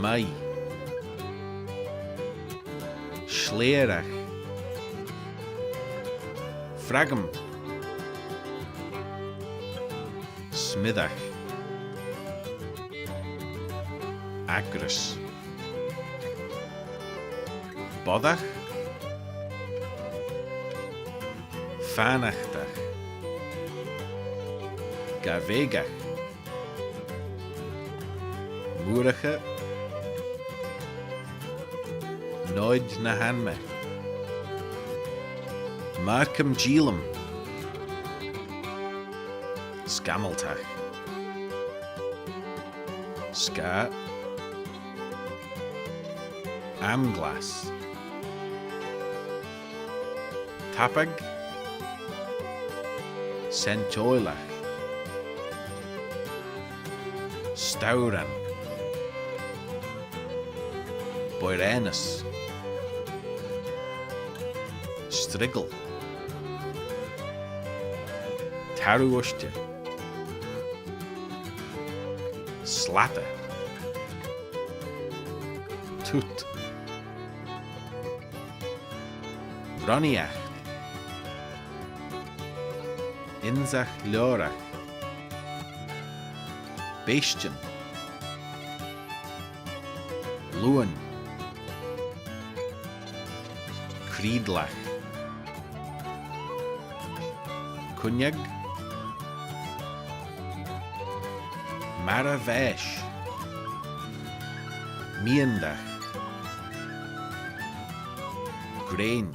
Mai. Schleerach. Fragm. Smithach. Agris. Bodach. Fanachtach. Gavegach. Moerache. Noid na hanme. Markham Geelum. Scameltach. Ska. Amglass. Tapag. Centoilach. Stauran. Boiranus. Striggle. Taruoshte. Slatta. Toot. Broniacht. Inzach Lorach. Beestjen. Luan. Creedlach. Kunyag. Maravesh. Miendach. Grain.